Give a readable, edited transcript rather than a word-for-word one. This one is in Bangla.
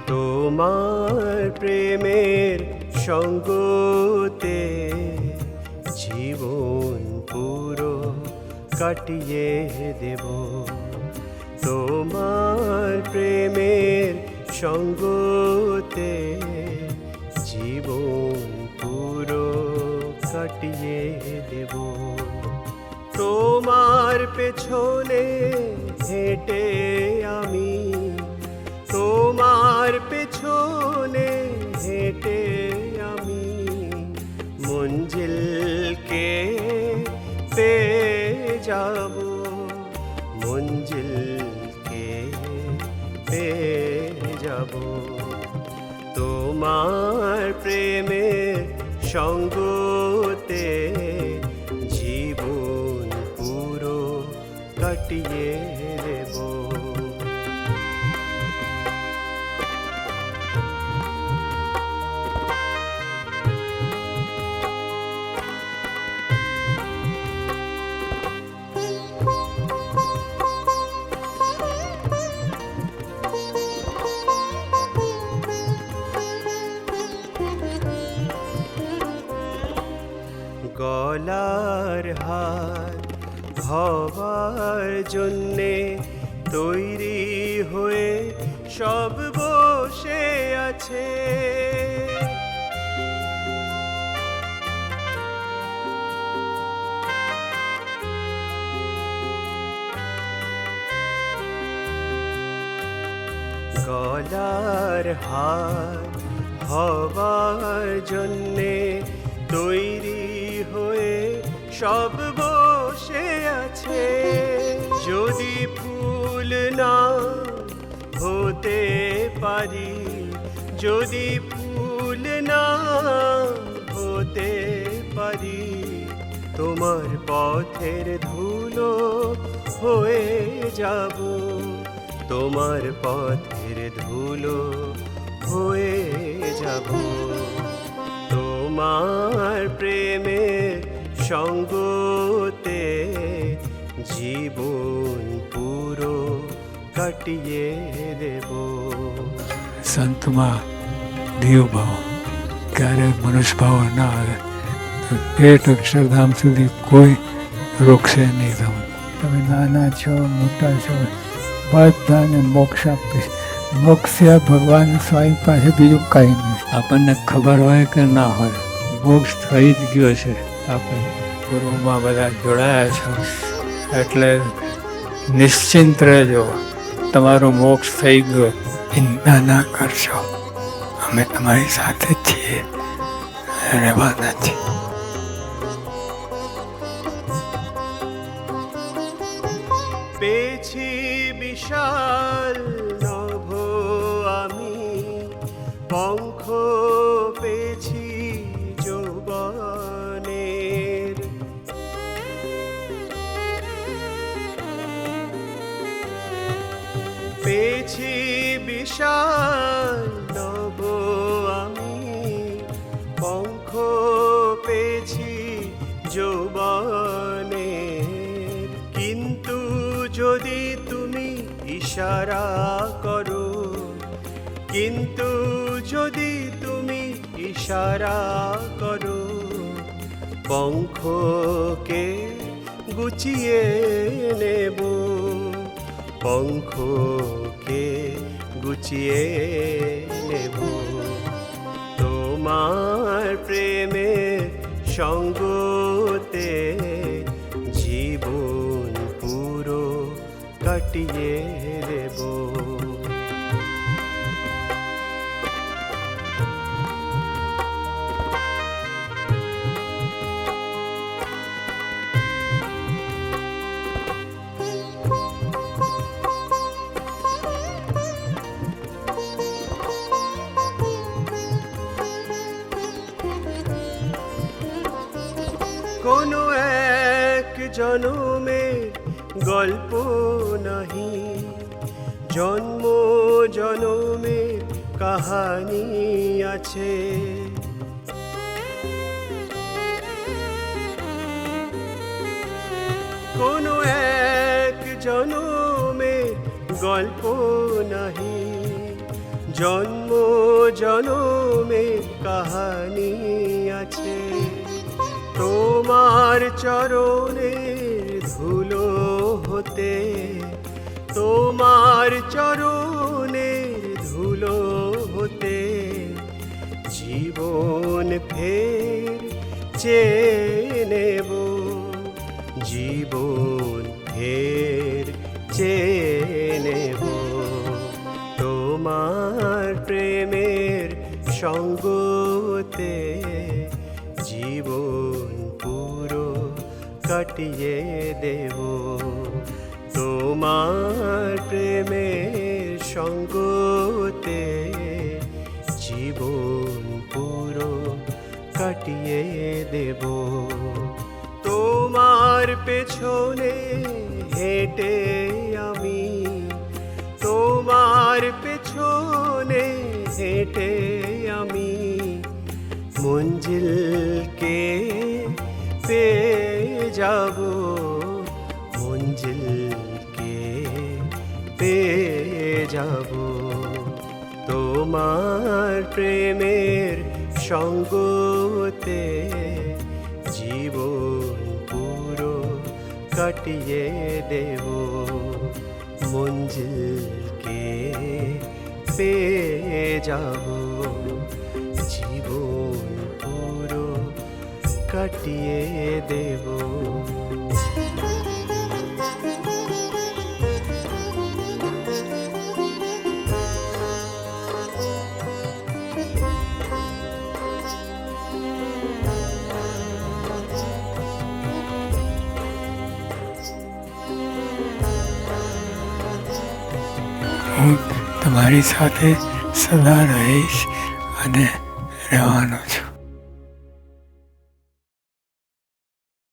তোমার প্রেমের সঙ্গতে জীবন পুরো কাটিয়ে দেব। তোমার প্রেমের সঙ্গতে জীবন পুরো কাটিয়ে দেব। তোমার পেছনে হেঁটে আমি, তোমার পেছনে হেঁটে আমি মঞ্জিলকে পেয়ে যাব, মঞ্জিলকে পেয়ে যাব। তোমার প্রেমের সঙ্গতে জীবন পুরো কাটিয়ে দেব। গলার হার হবার জন্যে তৈরি হয়ে সব বসে আছে। গলার হার হবার জন্যে তৈরি হয়ে সব বসে আছে। যদি ফুল না হতে পারি, যদি ফুল না হতে পারি, তোমার পথের ধুলো হয়ে যাব, তোমার পথের ধুলো হয়ে যাব। তোমার প্রেমের সঙ্গতে জীবন পুরো কাটিয়ে দেব। સંતમાં દેવ ભાવ ક્યારેક મનુષ્ય ભાવ ના આવે તો પેટ અક્ષરધામ સુધી કોઈ રોકશે નહીં. તમે નાના છો મોટા છો બધાને મોક્ષ આપીશ. મોક્ષ સિવાય ભગવાન સ્વામી પાસે બીજું કંઈ નહીં. આપણને ખબર હોય કે ના હોય, મોક્ષ થઈ જ ગયો છે. આપણે ગુરુમાં બધા જોડાયા છો એટલે નિશ્ચિંત રહેજો, તમારો મોક્ષ થઈ ગયો. ચિંતા ના કરશો, અમે તમારી સાથે જ છીએ, રહેવાના છીએ. পেয়েছি বিশাল নভ আমি, পঙ্খ পেয়েছি যৌবনের। পেয়েছি বিশাল নভ আমি, পঙ্খ পেয়েছি যৌবনের। কিন্তু যদি তুমি ইশারা করো, কিন্তু যদি তুমি ইশারা করো, পঙ্খকে গুছিয়ে নেব, পঙ্খকে গুছিয়ে নেব। তোমার প্রেমের সঙ্গতে জীবন পুরো কাটিয়ে দেব। জনমের গল্প নাহি, জন্ম জনমের কাহানি আছে। কোনো এক জনমের গল্প নাহি, জন্ম জনমের কাহানি আছে। তোমার চরণের ধুলো হতে, তোমার চরণের ধুলো হতে জীবন ফের চেয়ে নেব, জীবন ফের চেয়ে নেব। তোমার প্রেমের সঙ্গতে জীবন পুরো কাটিয়ে দেব। তোমার প্রেমের সঙ্গতে জীবন পুরো কাটিয়ে দেব। তোমার পেছনে হেঁটে আমি, তোমার পেছনে হেঁটে আমি মঞ্জিলকে পেয়ে যাব, মঞ্জিলকে পেয়ে যাব। তোমার প্রেমের সঙ্গতে জীবন পুরো কাটিয়ে দেব, মঞ্জিলকে পেয়ে যাব, জীবন পুরো কাটিয়ে দেব। હું તમારી સાથે સદા રહીશ અને રહેવાનો છું.